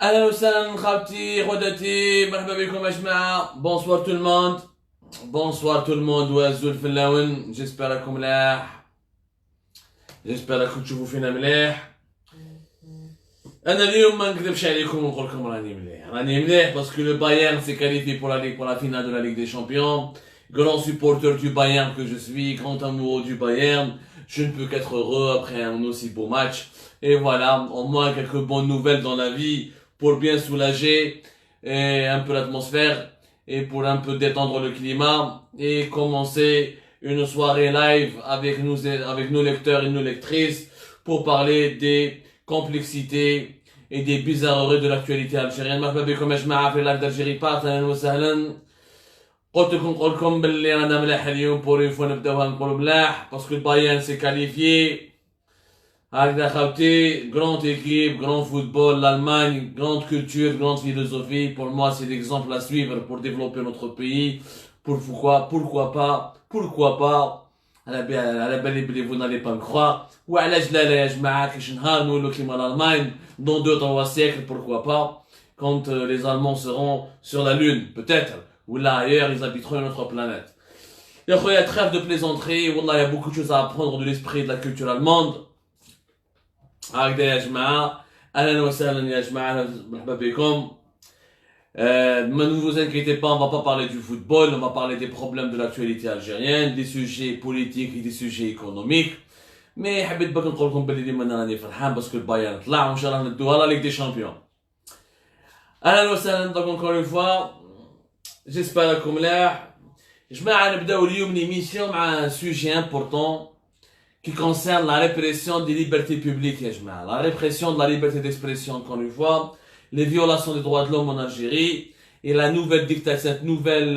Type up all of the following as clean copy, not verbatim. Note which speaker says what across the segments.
Speaker 1: اهلا وسهلا خالتي غدتي مرحبا بكم يا جماعه. بونسوار تو الموند. بونسوار تو الموند وازول في اللون. جيسبر راكم ملاح. جيسبر راكم تشوفوا فينا مليح. انا اليوم ما نكذبش عليكم ونقول لكم راني مليح باسكو لو بايرن s'est qualifié pour la finale de la Ligue des Champions. Grand supporter du Bayern que je suis, grand amoureux du Bayern. Je ne peux qu'être heureux après un aussi beau match. Et voilà, au moins quelques bonnes nouvelles dans la vie pour bien soulager et un peu l'atmosphère et pour un peu détendre le climat et commencer une soirée live avec nos lecteurs et nos lectrices pour parler des complexités et des bizarreries de l'actualité algérienne. مرحبا بكم يا جماعة في لايف d'Algérie Part. أهلا وسهلا. قلت لكم نقول لكم باللي رانا ملاح اليوم بور فوا نبداوها نقولوا ملاح باسكو البايرن سي كاليفيي. هكذا خاوتي grande équipe, grand football, l'Allemagne, grande culture, grande philosophie. Pour moi c'est l'exemple à suivre pour développer notre pays. Pourquoi pas على بالي بلي vous n'allez pas me croire. وعلاش لا يا جماعة كيش نهار نولو كيما l'Allemagne dans 2-3 siècles, pourquoi pas, quand les Allemands seront sur la Lune, peut-être, ou là ailleurs, ils habiteront une autre planète. يا خويا trêve de plaisanterie. والله il y a beaucoup de choses à apprendre de l'esprit de la culture allemande. هكذا يا جماعة. أهلا وسهلا يا جماعة مرحبا بكم. Ne vous inquiétez pas, on va pas parler du football, on va parler des problèmes de l'actualité algérienne, des sujets politiques et des sujets économiques. Mais حبيت باك نقول لكم بلي ديما انا راني فرحان باسكو البايرن طلع وان شاء الله ندوها لا ليغ دي شامبيون. اهلا وسهلا دونك اونكور اون فوا. جيسبر راكم ملاح. جماعة نبداو اليوم ليميسيون مع ان سوجي امبورطون qui concerne la répression des libertés publiques يا جماعة. La répression de la liberté d'expression encore une fois. Les violations des droits de l'homme en Algérie et la nouvelle dictature, cette nouvelle,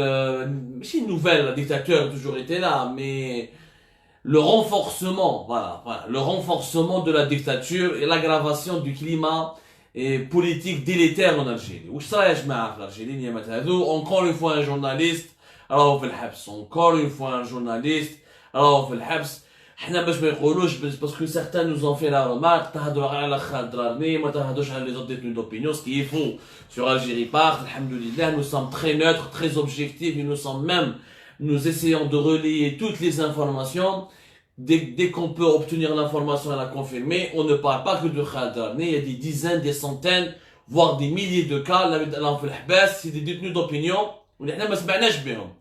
Speaker 1: la dictature a toujours été là, mais le renforcement, le renforcement de la dictature et l'aggravation du climat et politique délétère en Algérie. Où ça, je l'Algérie, encore une fois un journaliste, alors on fait le habs, encore une fois un journaliste, alors on fait le habs. حنا باش ما يقولوش باسكو certains nous ont fait la remarque تهضروا على خالد درارني ما تهضروش على les autres détenus d'opinion, ce qui est faux. Sur Algérie Part, alhamdoulilah, nous sommes très neutres, très objectifs et nous essayons de relayer toutes les informations. Dès qu'on peut obtenir l'information et la confirmer, on ne parle pas que de Khaled Drarni. Il y a des dizaines, des centaines, voire des milliers de cas. Là في الحباس c'est des détenus d'opinion واللي حنا ما سمعناش بهم.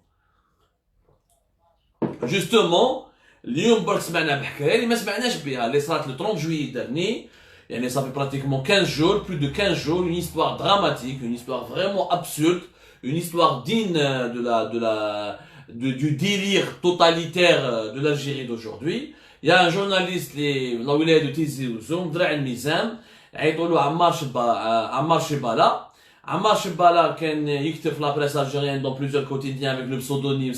Speaker 1: Justement اليوم برك سمعنا بحكايه اللي ما سمعناش بها اللي صارت le 30 juillet dernier. يعني ça fait pratiquement 15 jours, plus de 15 jours, une histoire dramatique, une histoire vraiment absurde, une histoire digne du délire totalitaire de l'Algérie d'aujourd'hui. Il y a un journaliste la wilaya de Tizi Ouzou, Dra' al-Mizan, عيطولو عمار شبالة. عمار شبالة كان يكتب في la presse algérienne dans plusieurs quotidiens avec le pseudonyme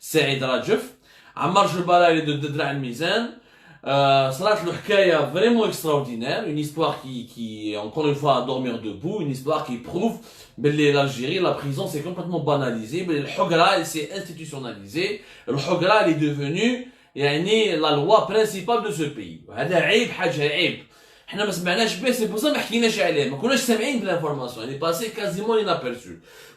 Speaker 1: سعيد رجف. عمار شبالة il est de Dra' al-Mizan. صارت له حكايه vraiment extraordinaire, une histoire qui encore une fois à dormir debout, une histoire qui prouve que l'Algérie, la prison c'est complètement banalisé, mais le Hogra s'est institutionnalisé, le Hogra est devenu يعني la loi principale de ce pays. وهذا عيب, حاجه عيب. حنا ما سمعناش به, سي بوصا ما حكيناش عليه, ما كناش سامعين بالانفورماسيون, يعني باسي كازيمون انابيرسو.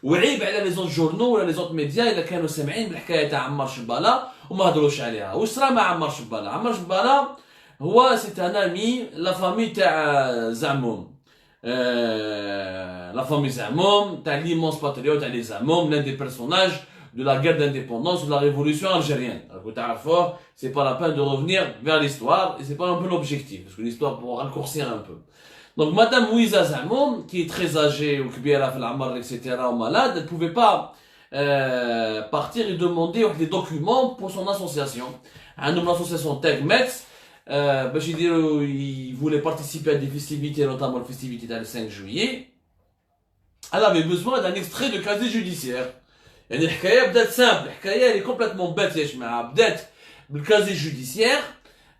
Speaker 1: وعيب على لي زوت جورنو ولا لي زوت ميديا الا كانوا سامعين بالحكايه تاع عمار شباله وما هضروش عليها. واش صرا مع عمار شباله؟ عمار شباله هو سي ان امي لا فامي تاع زعموم, لا فامي زعموم تاع ليمونس باتريوت تاع لي زعموم, l'un des personnages de la guerre d'indépendance, de la révolution algérienne. Alors, c'est pas la peine de revenir vers l'histoire, et c'est pas un peu l'objectif, parce que l'histoire pour raccourcir un peu. Donc, Madame Ouiza Zamoum, qui est très âgée, ou Kbira Fal etc., ou malade, elle pouvait pas partir et demander des documents pour son association. Un nom d'association TechMets, il voulait participer à des festivités, notamment la festivité du 5 juillet. Elle avait besoin d'un extrait de casier judiciaire. يعني الحكايه بدات سامبل, الحكايه اللي كومبليتمون بات يا جماعه. بدات بالكازي جوديسيير.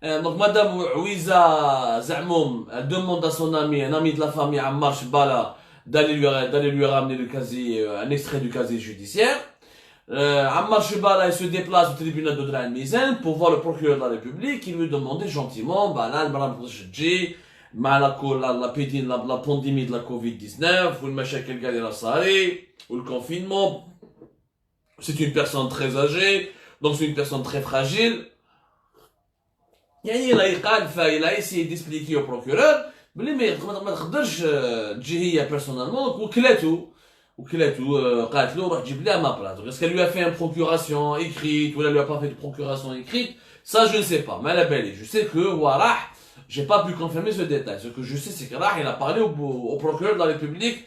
Speaker 1: دونك مدام عويزه زعموم demande à son ami, un ami de la famille Ammar Shbala, d'aller lui ramener le casier, un extrait du casier judiciaire. Ammar Shbala il se déplace au tribunal de Dra' al-Mizan pour voir le procureur de la République qui lui demandait gentiment là المراه ما تقدرش تجي, مع la pandémie de la Covid-19 والمشاكل قاعدة اللي صاري والconfinement. C'est une personne très âgée, donc c'est une personne très fragile. يعني il a essayé d'expliquer au procureur بلي ما تقدرش تجي هي personnellement. وكلاتو قالت له روح جيب لها ما بلاص. Est-ce qu'elle lui a fait une procuration écrite ou elle lui a pas fait de procuration écrite? Ça je ne sais pas. Mais à la belle, je sais que Warah, j'ai pas pu confirmer ce détail. Ce que je sais c'est que Rah il a parlé au procureur de la République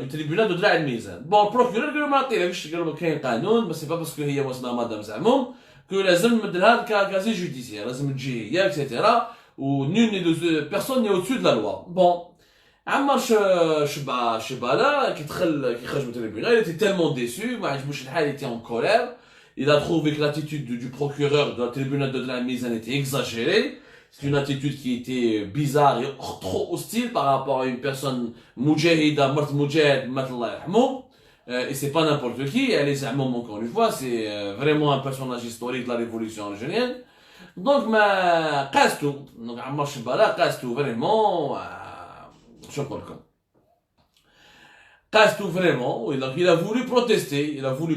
Speaker 1: du tribunal de Dra el-Mizan. Bon, le procureur قال له ما عطيلكش, قال له كاين قانون, mais c'est pas parce que هي مسنا مدام زعموم que لازم نديرها كازي جوديسيير, لازم تجي هي etc. و nul n'est de personne n'est au-dessus de la loi. Bon, عمر شبالة كي خرج من التريبيونال, il était tellement déçu, ما عجبوش الحال, il était en colère. Il a trouvé que l'attitude du procureur de la tribunal de Dra el-Mizan était exagérée. C'est une attitude qui était bizarre et trop hostile par rapport à une personne moujahida, mart moujahid, mat Allah yarhamou. Et c'est pas n'importe qui, elle est Zamoum encore une fois, c'est vraiment un personnage historique de la révolution algérienne. Donc, Kastou, donc Ammar Chebala, Kastou vraiment, je sais pas le Kastou vraiment, il a voulu protester, il a voulu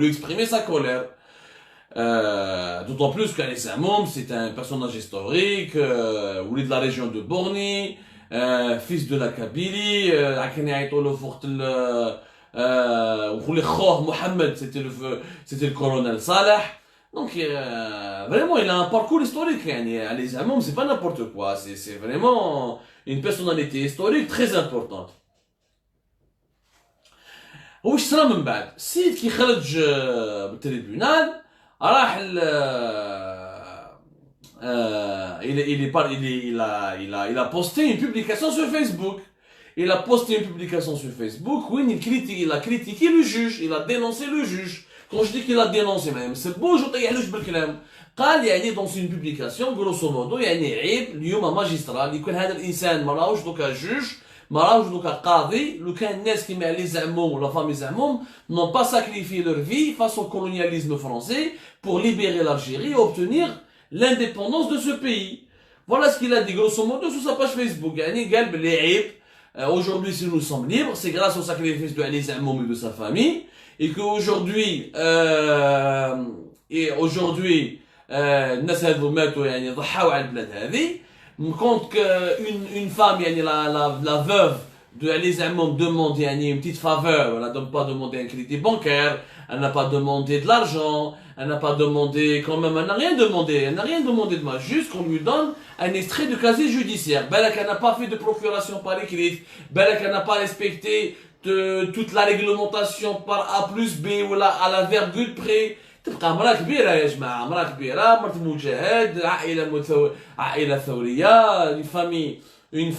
Speaker 1: exprimer sa colère. D'autant plus qu'Ali Zamoum, c'est un personnage historique, de la région de Borni, fils de la Kabylie, Mohamed, c'était le colonel Salah. Donc, vraiment, il a un parcours historique. Ali Zamoum, c'est pas n'importe quoi, c'est vraiment une personnalité historique très importante. وش صار من بعد؟ السيد كي خرج من التريبيونال راح il a posté une publication sur Facebook. Il a posté une publication sur Facebook où il a critiqué le juge, il a dénoncé le juge. Quand je dis qu'il a dénoncé, même c'est beau, je t'ai بالكلام. قال يعني dans une publication grosso modo يعني عيب اليوم magistrat اللي يكون هذا الانسان ما راهوش دوكا جوج, ما راهوش دوكا قاضي, لو كان الناس كيما علي زعموم ولا فامي زعموم n'ont pas sacrifié leur vie face au colonialisme français pour libérer l'Algérie et obtenir l'indépendance de ce pays. Voilà ce qu'il a dit grosso modo sur sa page Facebook. يعني قال بلي عيب aujourd'hui si nous sommes libres c'est grâce au sacrifice de Ali Zamoum et de sa famille, et que aujourd'hui الناس هذو ماتوا يعني ضحاو على البلاد هذه. compte qu'une femme يعني la veuve de Ali Zamoum demande une petite faveur, elle n'a pas demandé un crédit bancaire, elle n'a pas demandé de l'argent, elle n'a pas demandé quand même, elle n'a rien demandé de mal, juste qu'on lui donne un extrait de casier judiciaire. Balak elle n'a pas fait de procuration par écrit, Balak elle n'a pas respecté toute la réglementation par A plus B ou à la virgule près. تبقى امرأة كبيرة يا جماعة, امرأة كبيرة, مرت مجاهد, عائلة ثورية, une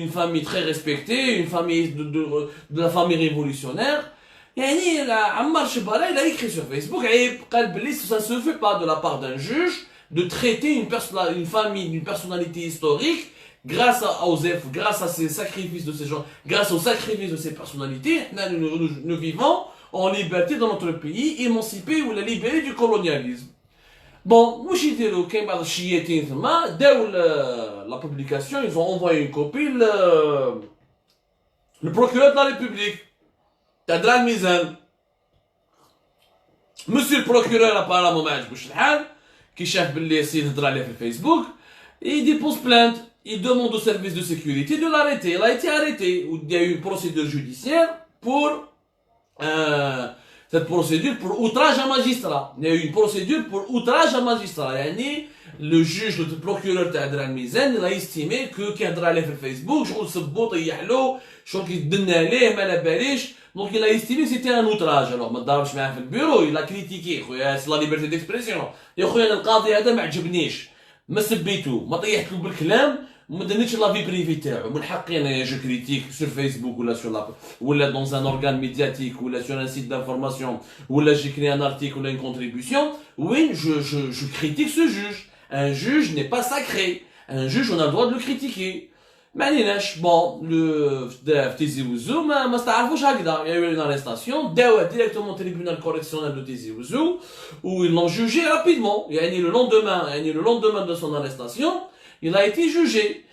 Speaker 1: famille très respectée, une famille de la famille révolutionnaire. يعني عمار شبالة il a écrit sur Facebook, قال بلي ça ne se fait pas de la part d'un juge de traiter une famille d'une personnalité historique grâce à ces sacrifices de ces gens, grâce aux sacrifices de ces personnalités, nous vivons en liberté dans notre pays, émancipé ou la libéré du colonialisme. Bon, واش يديروا كاين بعض الشياتين ثما داو la publication, ils ont envoyé une copie le procureur de la République تاع Dra el-Mizan. Monsieur le procureur apparemment ما عجبوش الحال كي شاف باللي السيد هضر عليه في الفيسبوك, il dépose plainte, il demande au service de sécurité de l'arrêter. Il a été arrêté. Il y a eu une procédure judiciaire pour cette procédure pour outrage à magistrat. Il y a eu une procédure pour outrage à magistrat. يعني le juge, le procureur de Dra el-Mizan, il a estimé que كي هضر عليه في الفيسبوك شغل سبو طيح له شغل كيدنا عليه ما على باليش. Donc il a estimé que c'était un outrage. Alors ما تضربش معاه في البيرو, il a critiqué خويا c'est la liberté d'expression. يا خويا القاضي هذا ما عجبنيش, ما سبيتو, ما طيحت له بالكلام, ما دنيتش لا في بريفي تاعو. من حقي انا جو كريتيك سور فيسبوك ولا سور لا ولا دون ان اورغان ميدياتيك ولا سور ان سيت دانفورماسيون ولا جيكري ان ارتيكل ولا une contribution. Oui, je critique ce juge. Un juge n'est pas sacré. Un juge, on a le droit de le critiquer. ما عليناش بون لو في تيزي وزو ما استعرفوش هكذا يا اون اريستاسيون داوه ديريكتومون تريبيونال كوريكسيونيل دو تيزي وزو و ils l'ont jugé rapidement يعني le lendemain de son arrestation il a été jugé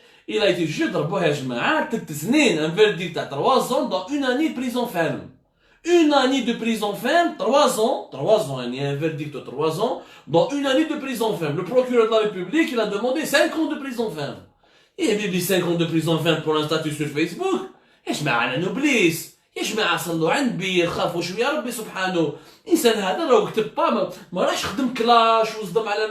Speaker 1: ضربوه يا جماعه 3 سنين un verdict à 3 ans dans une année de prison ferme une année de prison ferme 3 ans يعني un verdict de 3 ans dans une année de prison ferme le procureur de la République il a demandé 5 ans de prison ferme. يا بيبي 5 ans de prison ferme pour un statut sur Facebook يا جماعة أنا نوبليس يا جماعة صلوا على النبي خافوا شوية ربي سبحانه الإنسان هذا راهو كتب ما راحش خدم كلاش وصدم على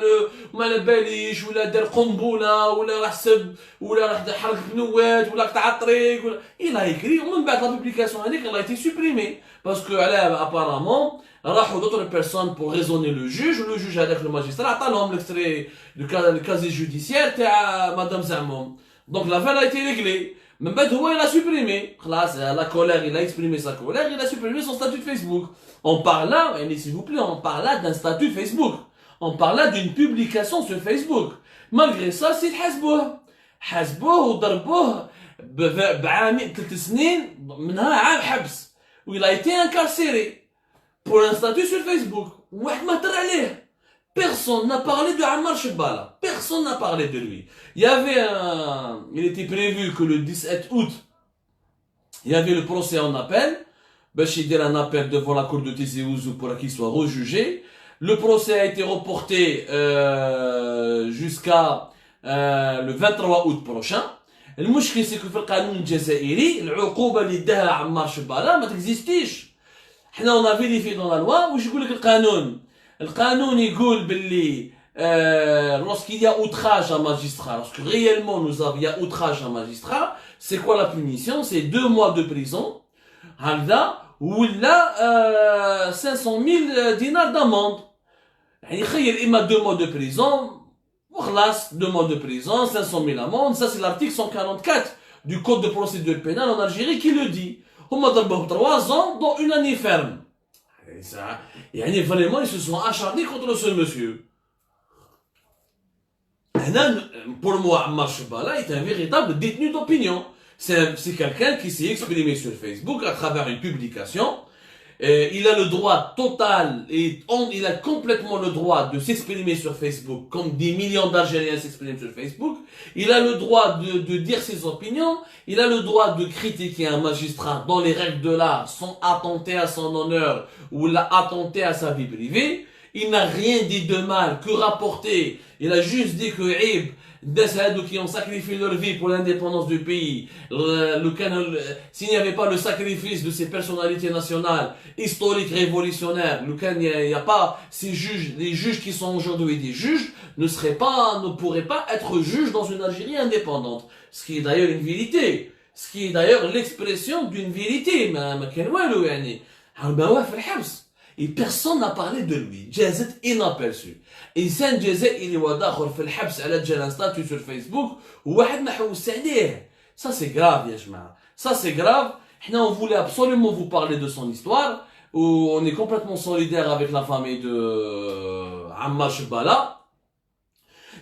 Speaker 1: ما على باليش ولا دار قنبلة ولا راح سب ولا راح حرق بنوات ولا قطع الطريق ولا إلا يكري ومن بعد لا بوبليكاسيون هذيك الله يتي سوبريمي باسكو على أبارامون راحوا d'autres personnes pour raisonner le juge هذاك le magistrat عطالهم l'extrait le casier judiciaire تاع مدام زعموم donc l'affaire a été réglée من بعد هو il a supprimé خلاص la colère il a exprimé sa colère il a supprimé son statut de Facebook on parle là s'il vous plaît on parle là d'un statut Facebook on parle là d'une publication sur Facebook malgré ça سيد حاسبوه وضربوه بعامين 3 سنين منها عام حبس و il a été incarcéré pour un statut sur Facebook. Personne n'a parlé de Ammar Chebala. Personne n'a parlé de lui. Il était prévu que le 17 août, il y avait le procès en appel. Bachir un appel devant la cour de Tizi Ouzou pour qu'il soit rejugé. Le procès a été reporté jusqu'à le 23 août prochain. المشكل c'est que في القانون الجزائري العقوبة اللي داها عمار شبالة ما تكزيستيش. حنا on a vérifié dans la loi واش يقول لك القانون يقول باللي lorsqu'il y a outrage à magistrat lorsque réellement il y a outrage à magistrat c'est quoi la punition c'est 2 mois de prison هكذا ولا 500 000 dinars d'amende يعني خير اما 2 mois de prison وخلاص 2 mois de prison 500 000 amende ça c'est l'article 144 du code de procédure pénale en Algérie qui le dit هما ضربوه 3 ans dans une année ferme. يعني vraiment ils se sont acharnés contre ce monsieur. Pour moi, Ammar Chebala est un véritable détenu d'opinion. C'est quelqu'un qui s'est exprimé sur Facebook à travers une publication. Il a le droit total et il a complètement le droit de s'exprimer sur Facebook comme des millions d'Algériens s'expriment sur Facebook. Il a le droit de dire ses opinions. Il a le droit de critiquer un magistrat dans les règles de l'art sans attenter à son honneur ou attenter à sa vie privée. Il n'a rien dit de mal que rapporté. Il a juste dit que des qui ont sacrifié leur vie pour l'indépendance du pays, s'il n'y avait pas le sacrifice de ces personnalités nationales, historiques, révolutionnaires, il n'y a pas ces juges, les juges qui sont aujourd'hui des juges, ne pourraient pas être juges dans une Algérie indépendante. Ce qui est d'ailleurs une vérité. Ce qui est d'ailleurs l'expression d'une vérité. Et personne n'a parlé de lui. جازت inaperçu. إنسان جزائري وداخل في الحبس على جال un statut sur Facebook وواحد ما حوس عليه. Ça c'est grave يا جماعة. Ça c'est grave. احنا on voulait absolument vous parler de son histoire. Où on est complètement solidaire avec la famille de Ammar Chebala.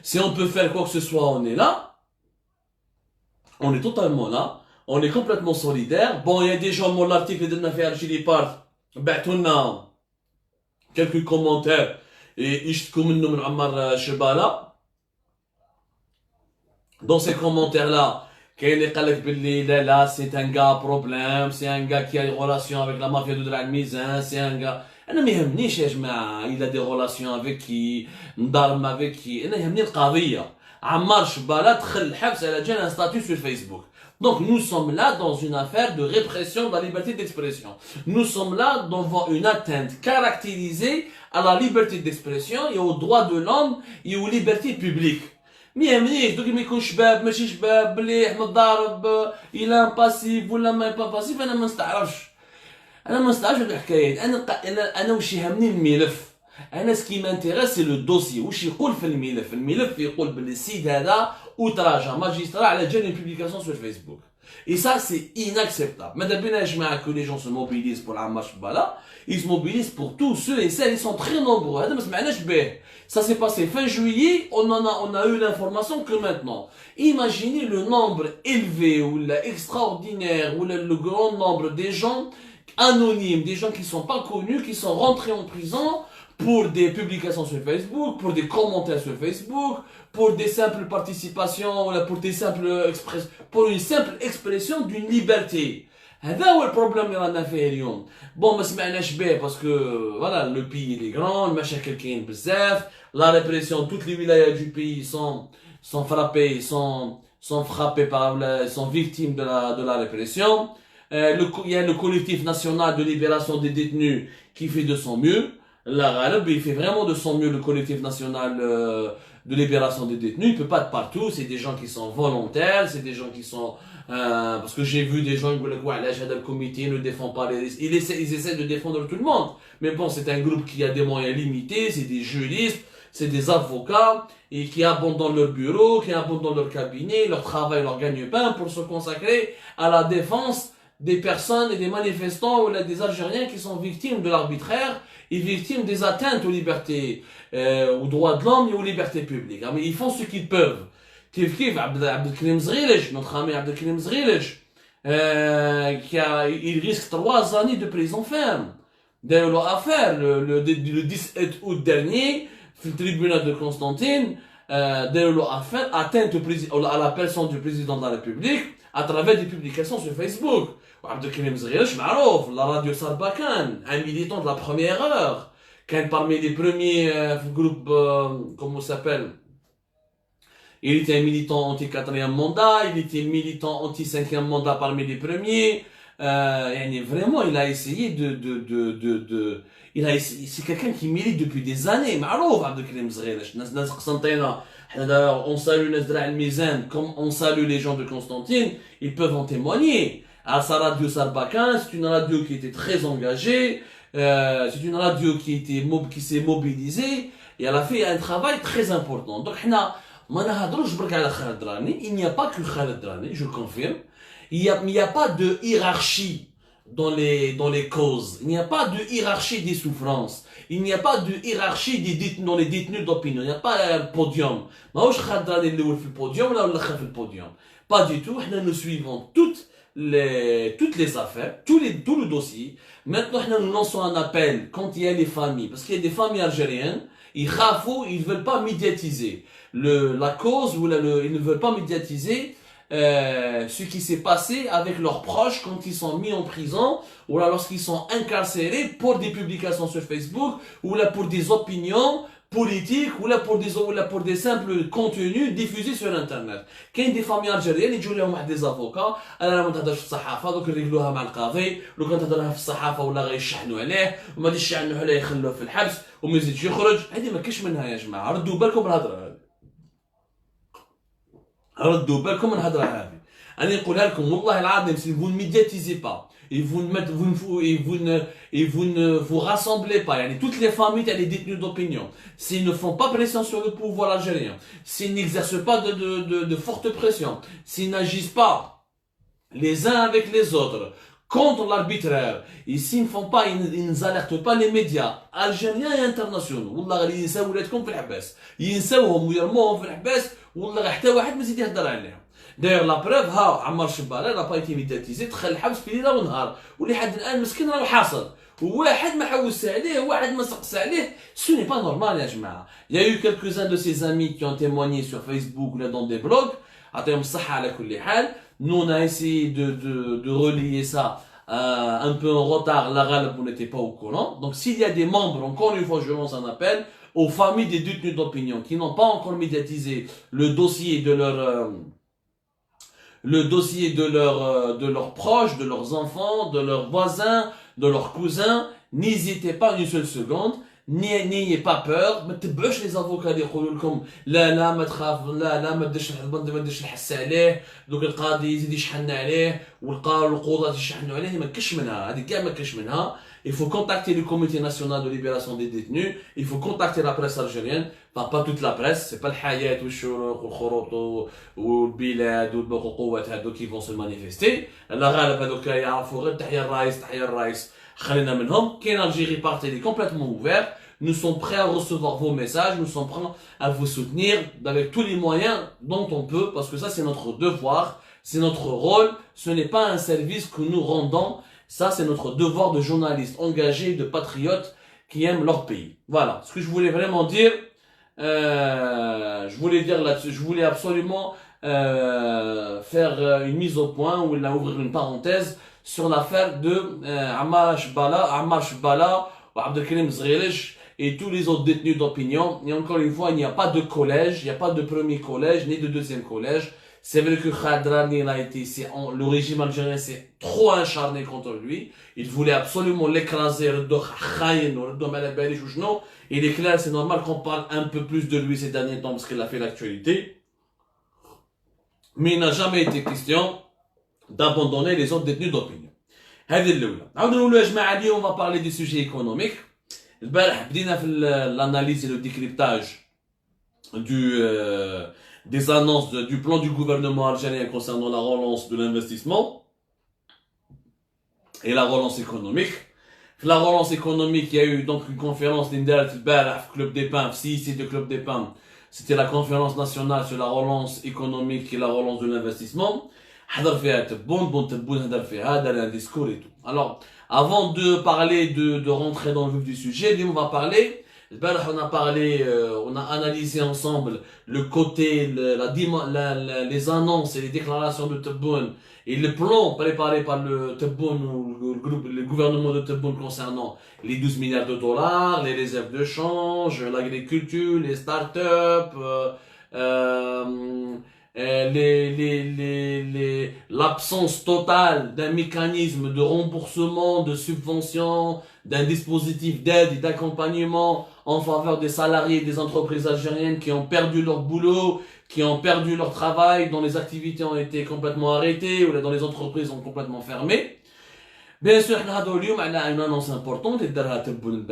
Speaker 1: Si on peut faire quoi que ce soit, on est là. On est totalement là. On est complètement solidaire. Bon, il y a des gens, mon article de l'affaire Algérie Part. Quelques commentaires et Ammar Chebala. Dans ces commentaires-là, là, c'est un gars problème, c'est un gars qui a des relations avec la mafia de Dragmizan, c'est un gars. Il a des relations avec qui, Ndarm avec qui. Ammar Chebala دخل الحبس على جال un statut sur Facebook. Donc nous sommes là dans une affaire de répression de la liberté d'expression. Nous sommes là devant une atteinte caractérisée à la liberté d'expression et aux droits de l'homme et aux libertés publiques. ميهمنيش دوك ما يكون شباب ماشي شباب مليح متضارب الى باسيف ولا ما با باسيف انا ما نستعرفش هاد الحكايات انا واش يهمني الملف انا سكي مانتيريس سي لو دوسي واش يقول في الملف يقول باللي السيد هذا اوتراج ماجسترا على جال بوبليكاسيون سور فيسبوك Et ça, c'est inacceptable. Madame Benajma, que les gens se mobilisent pour la marche Bala, ils se mobilisent pour tous ceux et celles, ils sont très nombreux. Ça s'est passé fin juillet, on a eu l'information que maintenant. Imaginez le nombre élevé ou l'extraordinaire ou le grand nombre des gens anonymes, des gens qui sont pas connus, qui sont rentrés en prison pour des publications sur Facebook, pour des commentaires sur Facebook, pour des simples participations, pour une simple expression d'une liberté. هذا هو البروبليم اللي رانا فيه اليوم. بون ما سمعناش به باسكو فوالا لو بي لي غران المشاكل كاين بزاف لا ريبريسيون toutes les wilayas du pays sont frappées sont frappées par sont victimes de la répression. Il y a le collectif national de libération des détenus qui fait de son mieux. La Ghaleb, il fait vraiment de son mieux le collectif national de libération des détenus. Il peut pas être partout, c'est des gens qui sont volontaires, c'est des gens qui sont parce que j'ai vu des gens qui disent ouais, le comité ne défend pas les risques. Ils essaient de défendre tout le monde. Mais bon, c'est un groupe qui a des moyens limités, c'est des juristes, c'est des avocats et qui abandonnent leur bureau, qui abandonnent leur cabinet, leur travail, leur gagne-pain pour se consacrer à la défense des personnes et des manifestants ou des Algériens qui sont victimes de l'arbitraire et victimes des atteintes aux libertés, aux droits de l'homme et aux libertés publiques. Mais ils font ce qu'ils peuvent. Kif Abdelkrim Zrilej, notre ami Abdelkrim Zrilej, il risque 3 années de prison ferme. D'ailleurs, l'affaire, le 17 août dernier, le tribunal de Constantine, l'affaire atteinte à la personne du président de la République à travers des publications sur Facebook. Abdelkrim Zrilej, معروف, la radio Sarbacane, un militant de la première heure, parmi les premiers groupes, comment ça s'appelle? Il était un militant anti-4e mandat, il était militant anti-5e mandat parmi les premiers. Vraiment, il a essayé c'est quelqu'un qui milite depuis des années. معروف Abdelkrim Zrilej. On salue Nasdra al-Mizan, comme on salue les gens de Constantine, ils peuvent en témoigner. À sa radio Sarbacane, c'est une radio qui était très engagée, c'est une radio qui s'est mobilisée, et elle a fait un travail très important. Donc, il n'y a pas que Khaled Drani, je confirme. Il n'y a pas de hiérarchie dans les causes. Il n'y a pas de hiérarchie des souffrances. Il n'y a pas de hiérarchie dans les détenus d'opinion. Il n'y a pas un podium. Khaled Drani est le podium, là, le podium. Pas du tout. Nous suivons toutes les affaires, tout le dossier. Maintenant, nous lançons un appel quand il y a les familles. Parce qu'il y a des familles algériennes, ils ne veulent pas médiatiser la cause, ils ne veulent pas médiatiser ce qui s'est passé avec leurs proches quand ils sont mis en prison, ou là lorsqu'ils sont incarcérés pour des publications sur Facebook, ou là pour des opinions politiques, ou là pour des simples contenus diffusés sur Internet. كاين des familles algériennes يجوا لهم واحد des avocats انا ما نهضرش في الصحافه دوك نريقلوها مع القاضي لو كان تهضرها في الصحافه ولا غيشحنوا عليه وما غاديش يشحنوا عليه يخلوه في الحبس وما يزيدش يخرج. هذه ما كاينش منها يا جماعه. ردوا بالكم من الهضره هذه، ردوا بالكم من الهضره هذه. انا نقولها لكم والله العظيم si vous ne médiatisez pas et vous ne vous rassemblez pas, toutes les familles, les détenus d'opinion, s'ils ne font pas pression sur le pouvoir algérien, s'ils n'exercent pas de forte pression, s'ils n'agissent pas les uns avec les autres contre l'arbitraire, et s'ils ne font pas, ils n'alertent pas les médias algériens et internationaux, والله غادي ينساو ولادكم في الحباس، ينساوهم ويرموهم في الحباس، والله حتى واحد ما يزيد يهضر عليهم. D'ailleurs, la preuve, عمار شبالة n'a pas été médiatisé, دخل الحبس في ليلة ونهار، ولحد الآن مسكين راه حاصل، وواحد ما حوس عليه، واحد ما سقس عليه، ce n'est pas normal يا جماعة. Il y a eu quelques-uns de ses amis qui ont témoigné sur Facebook ou là dans des blogs, عطيهم الصحة على كل حال. Nous on a essayé de relayer ça un peu en retard, la Ghaleb, on n'était pas au courant. Donc s'il y a des membres, encore une fois je lance un appel aux familles des détenus d'opinion qui n'ont pas encore médiatisé le dossier de leurs proches, de leurs enfants, de leurs voisins, de leurs cousins, n'hésitez pas une seule seconde, n'ayez pas peur, ما تتبعوش les avocats اللي يقولوا لكم لا ما تخاف، لا ما تديرش نحس عليه، دوك القاضي يزيد يشحن عليه، ولقاو القضاة يشحنوا عليه ما كاش منها هذه كاع ما كاش منها. Il faut contacter le comité national de libération des détenus, il faut contacter la presse algérienne, enfin pas toute la presse, c'est pas le Hayat ou le Shourouk ou le Khoroto ou le Bilad ou le Bokouat هادو qui vont se manifester. La غالب هادوك يعرفوا غير تحيا الرئيس خلينا منهم. كاين Algérie Part, elle est complètement ouverte. Nous sommes prêts à recevoir vos messages, nous sommes prêts à vous soutenir avec tous les moyens dont on peut, parce que ça c'est notre devoir, c'est notre rôle, ce n'est pas un service que nous rendons, ça c'est notre devoir de journalistes engagés, de patriotes qui aiment leur pays. Voilà, ce que je voulais vraiment dire, je voulais dire là-dessus, je voulais absolument faire une mise au point, ou ouvrir une parenthèse sur l'affaire de Ammar Shbala ou Abdelkarim Zghirich et tous les autres détenus d'opinion. Et encore une fois, il n'y a pas de collège, il n'y a pas de premier collège, ni de deuxième collège. C'est vrai que Khadrani, le régime algérien s'est trop acharné contre lui. Il voulait absolument l'écraser, il est clair, c'est normal qu'on parle un peu plus de lui ces derniers temps parce qu'il a fait l'actualité. Mais il n'a jamais été question d'abandonner les autres détenus d'opinion. On va parler du sujet économique. البارح بدينا في l'analyse et le décryptage des annonces du plan du gouvernement algérien concernant la relance de l'investissement et la relance économique. La relance économique, il y a eu donc une conférence d'Indert البارح Club des Pins, CIC de Club des Pins. C'était la conférence nationale sur la relance économique et la relance de l'investissement. حضر فيها تبون هضر فيها دار un discours et tout. Alors, avant de parler, de rentrer dans le vif du sujet, on va parler, on a analysé ensemble le côté, les annonces et les déclarations de Tebboune et le plan préparé par le Tebboune ou le gouvernement de Tebboune concernant les 12 milliards de dollars, les réserves de change, l'agriculture, les startups, l'absence totale d'un mécanisme de remboursement, de subvention, d'un dispositif d'aide et d'accompagnement en faveur des salariés des entreprises algériennes qui ont perdu leur boulot, qui ont perdu leur travail, dont les activités ont été complètement arrêtées ou dont les entreprises ont complètement fermé. Bien sûr, on a une annonce importante, Tebboune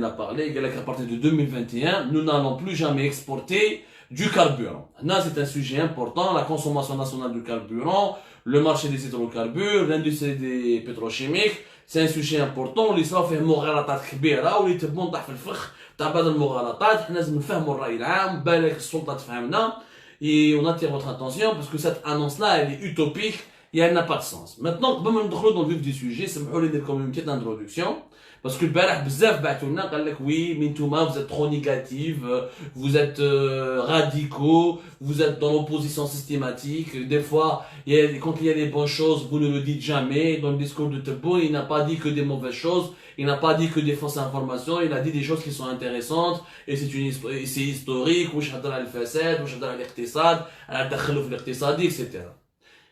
Speaker 1: a parlé, qu'à partir de 2021, nous n'allons plus jamais exporter du carburant. Là, c'est un sujet important, la consommation nationale du carburant, le marché des hydrocarbures, l'industrie des pétrochimiques, c'est un sujet important. l'Islam fait مغالطات كبيرة واللي تبون طاح في الفخ تاع بعض المغالطات. حنا لازم نفهموا الرأي العام، بالك السلطة تفهمنا. Et on attire votre attention parce que cette annonce-là, elle est utopique et elle n'a pas de sens. Maintenant, قبل ما ندخلوا dans le vif du sujet, سمحوا لي ندير une petite introduction. Parce que البارح بزاف بعثوا لنا قال لك oui mais نتوما vous êtes trop négatif, vous êtes radicaux, vous êtes dans l'opposition systématique. Des fois, quand il y a des bonnes choses, vous ne le dites jamais. Dans le discours de Tebboune, il n'a pas dit que des mauvaises choses, il n'a pas dit que des fausses informations, il a dit des choses qui sont intéressantes et c'est historique. واش هضر على الفساد, واش هضر على الاقتصاد, على التدخل في الاقتصادي, etc.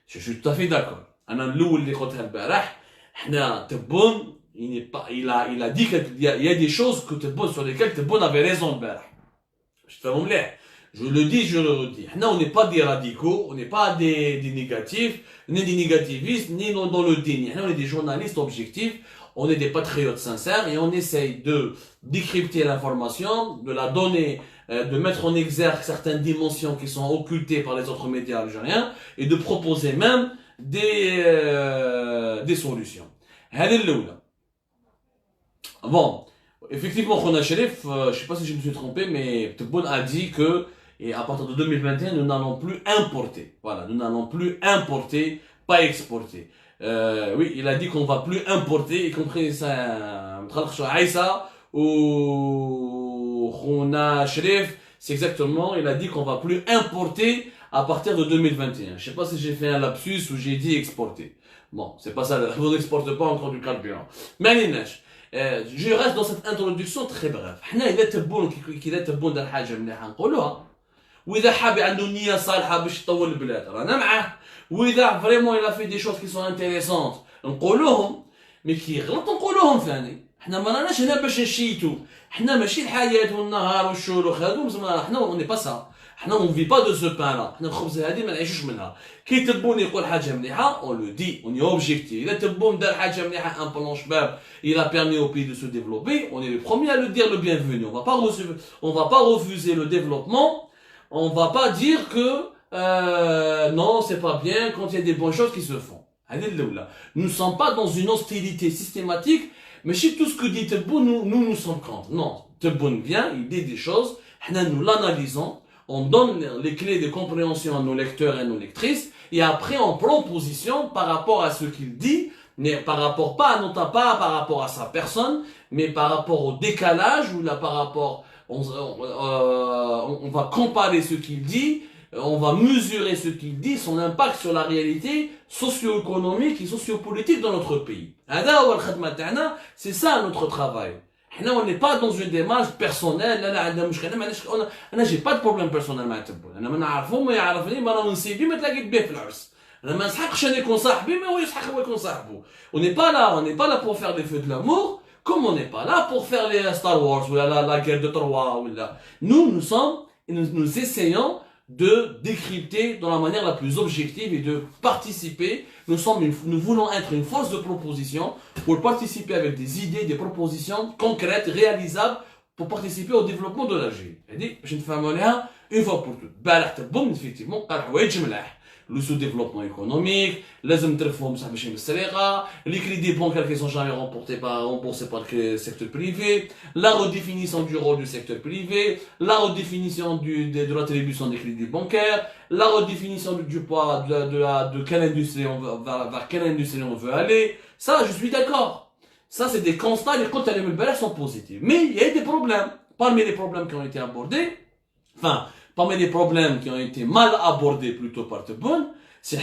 Speaker 1: Je suis tout à fait d'accord. انا الاول اللي قلتها البارح, حنا Tebboune il a dit qu'il y a des choses sur lesquelles Tebboune avait raison. Je le dis, je le redis. On n'est pas des radicaux, on n'est pas des négatifs, ni des négativistes, ni dans le déni. On est des journalistes objectifs, on est des patriotes sincères et on essaye de décrypter l'information, de la donner, de mettre en exergue certaines dimensions qui sont occultées par les autres médias algériens et de proposer même des solutions. Bon, effectivement, Khona Cherif, je ne sais pas si je me suis trompé, mais Tebboune a dit que, et à partir de 2021, nous n'allons plus importer. Voilà, nous n'allons plus importer, pas exporter. Oui, il a dit qu'on ne va plus importer, y compris ça, Aïssa ou Khona Cherif, c'est exactement, il a dit qu'on ne va plus importer à partir de 2021. Je ne sais pas si j'ai fait un lapsus ou j'ai dit exporter. Bon, c'est pas ça, on n'exporte pas encore du carburant. Mais je reste dans cette introduction très brève. حنا إذا تبون دار حاجة مليحة نقولوها. وإذا حاب عنده نية صالحة باش يطول البلاد رانا معاه. وإذا فريمون il a fait des choses qui sont intéressantes نقولوهم. مي كي غلط نقولوهم ثاني. حنا ما راناش هنا باش نشيتو. حنا ماشي الحياة والنهار والشروق هادو زعما حنا on n'est pas ça. حنا on vit pas de ce pain là. حنا الخبز هذه ما نعيشوش منها. كي تبون يقول حاجه مليحه on le dit, on est objectif. اذا تبون دار حاجه مليحه un plan شباب il a permis au pays de se développer, on est les premiers à le dire le bienvenu. On va pas refuser le développement. On va pas dire que non, c'est pas bien quand il y a des bonnes choses qui se font. Nous ne sommes pas dans une hostilité systématique, mais si tout ce que dit Tebboune, nous sommes contre. Non, Tebboune vient, il dit des choses, nous l'analysons, on donne les clés de compréhension à nos lecteurs et à nos lectrices, et après on prend position par rapport à ce qu'il dit, mais par rapport pas par rapport à sa personne, mais par rapport au décalage, ou là par rapport, on va comparer ce qu'il dit, on va mesurer ce qu'il dit, son impact sur la réalité socio-économique et sociopolitique dans notre pays. C'est ça notre travail. On n'est pas dans une démarche personnelle. J'ai pas de problème personnel avec Tebboune. انا ما نعرفو ما يعرفني ما راه نسيبي ما تلاقيت به في العرس. انا ما نسحقش انا يكون صاحبي ما هو يسحق هو يكون صاحبه. On n'est pas là pour faire des feux de l'amour, comme on n'est pas là pour faire les Star Wars ou la guerre de Troie ou là. Nous essayons de décrypter dans la manière la plus objective et de participer. Nous voulons être une force de proposition pour participer avec des idées, des propositions concrètes, réalisables pour participer au développement de l'Algérie. Je ne fais une fois pour toutes. Effectivement, le sous-développement économique, les crédits bancaires qui sont jamais remboursés par le secteur privé, la redéfinition du rôle du secteur privé, la redéfinition de l'attribution des crédits bancaires, la redéfinition du poids de quelle industrie vers quelle industrie on veut aller. Ça, je suis d'accord. Ça, c'est des constats, les comptes à sont positifs. Mais il y a des problèmes. Parmi les problèmes qui ont été abordés, parmi les problèmes qui ont été mal abordés plutôt par Tebboune, c'est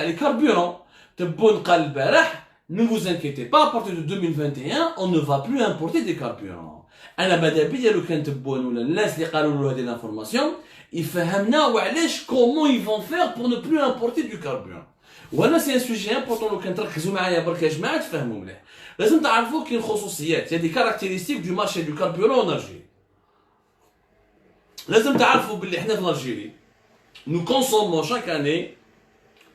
Speaker 1: les carburants. Tebboune قال البارح, ne vous inquiétez pas, à partir de 2021, on ne va plus importer des carburants. أنا ماذا بيا لو كان تبون ولا الناس اللي قالوا له هذه l'information, يفهمنا وعلاش comment ils vont faire pour ne plus importer du carburant. وهنا c'est un sujet important لو كان تركزوا معايا برك يا جماعة تفهموا مليح. لازم تعرفوا كاين خصوصيات, il y a des caractéristiques du marché du carburant en Algérie. لازم تعرفوا باللي احنا في الجيري nous consommons chaque année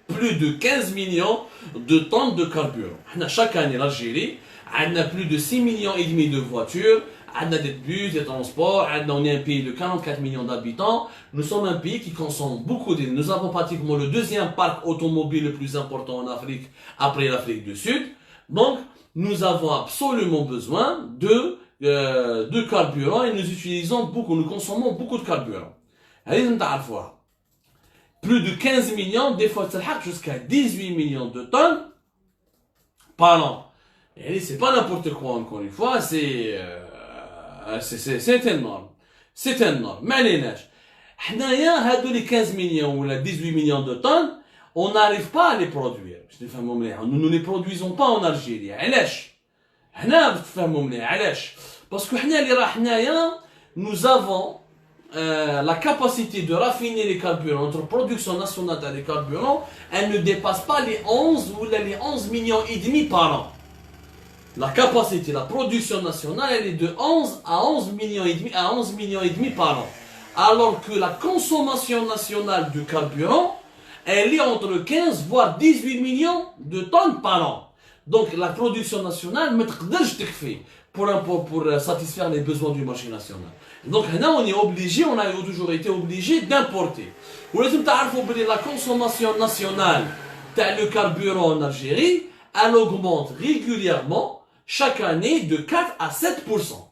Speaker 1: plus de 15 millions de tonnes de carburant. Chaque année l'Algérie a plus de 6 millions et demi de voitures, on a des bus, des transports, on est un pays de 44 millions d'habitants. Nous sommes un pays qui consomme beaucoup d'énergie. Nous avons pratiquement le deuxième parc automobile le plus important en Afrique après l'Afrique du Sud. Donc nous avons absolument besoin de carburant et nous consommons beaucoup de carburant. Plus de 15 millions, des fois jusqu'à 18 millions de tonnes par an. Et c'est pas n'importe quoi encore une fois, c'est énorme. C'est énorme. Mais les neiges. Les 15 millions ou les 18 millions de tonnes, on n'arrive pas à les produire. Nous ne les produisons pas en Algérie. Parce que nous avons la capacité de raffiner les carburants, notre production nationale des carburants, elle ne dépasse pas les 11 ou les 11 millions et demi par an. La capacité, la production nationale, elle est de 11 à 11 millions et demi par an. Alors que la consommation nationale du carburant, elle est entre 15 voire 18 millions de tonnes par an. Donc la production nationale ne peut pas pour satisfaire les besoins du marché national. Donc là on est obligé, on a toujours été obligé d'importer. Vous devez savoir que la consommation nationale de carburant en Algérie, elle augmente régulièrement chaque année de 4 à 7%.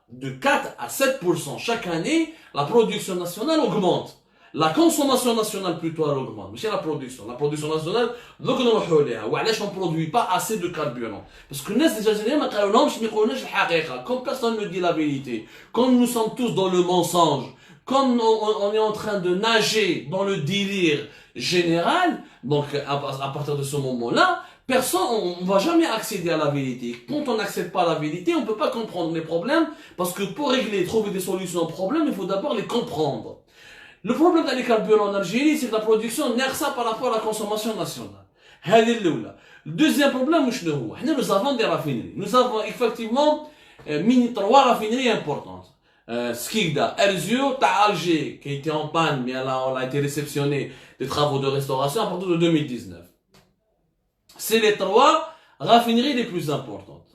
Speaker 1: De 4 à 7%. Chaque année, la production nationale augmente. La consommation nationale plutôt elle augmente. Mais c'est la production. La production nationale, donc on ne produit pas assez de carburant. Parce que les Algériens comme personne ne dit la vérité, comme nous sommes tous dans le mensonge, comme on est en train de nager dans le délire général, donc à partir de ce moment-là, on ne va jamais accéder à la vérité. Quand on n'accède pas à la vérité, on ne peut pas comprendre les problèmes, parce que pour trouver des solutions aux problèmes, il faut d'abord les comprendre. Le problème des carburants en Algérie, c'est que la production n'est ça par rapport à la consommation nationale. Le deuxième problème, nous avons des raffineries. Nous avons effectivement 3 raffineries importantes. Skikda, Erzio, t'as Alger, qui était en panne, mais on a été réceptionné des travaux de restauration à partir de 2019. C'est les trois raffineries les plus importantes.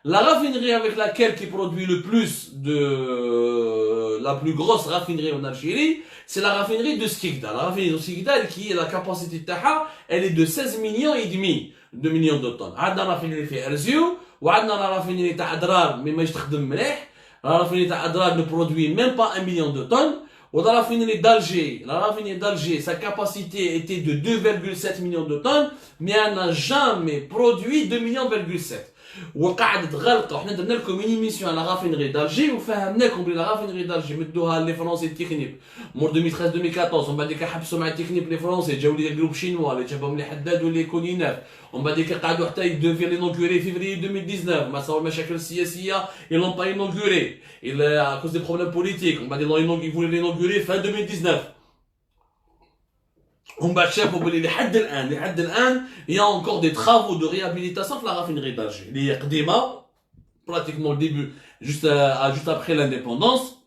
Speaker 1: La raffinerie avec laquelle qui produit le plus la plus grosse raffinerie en Algérie, c'est la raffinerie de Skikda. La raffinerie de Skikda, qui est la capacité de Taha, elle est de 16 millions et demi de millions de tonnes. عندنا raffinerie في Erzio, وعندنا la raffinerie تاع أدرار, mais ما يخدم مليح. La raffinerie d'Adrar ne produit même pas 1 million de tonnes. Ou dans la raffinerie d'Alger, sa capacité était de 2,7 millions de tonnes, mais elle n'a jamais produit 2,7 millions. وقعدت غلقه وحنا درنا لكم une émission على la raffinerie d'Alger وفهمناكم بلي la raffinerie d'Alger مدوها لي فرونسي تكنيك مور 2013 2014 ومن بعد حبسوا مع التكنيك لي فرونسي جاو لي جروب شينوا اللي جابهم لي حداد ولي كوليناف ومن بعد قعدوا حتى يدوفير لينوغوري فيفري 2019 ما صاروا المشاكل السياسيه ils l'ont pas inauguré à cause des problèmes politiques ومن بعد ils voulaient l'inaugurer fin 2019 On va chercher les لحد الآن, il y a encore des travaux de réhabilitation de la raffinerie d'Alger. Il y a pratiquement le début, juste après l'indépendance.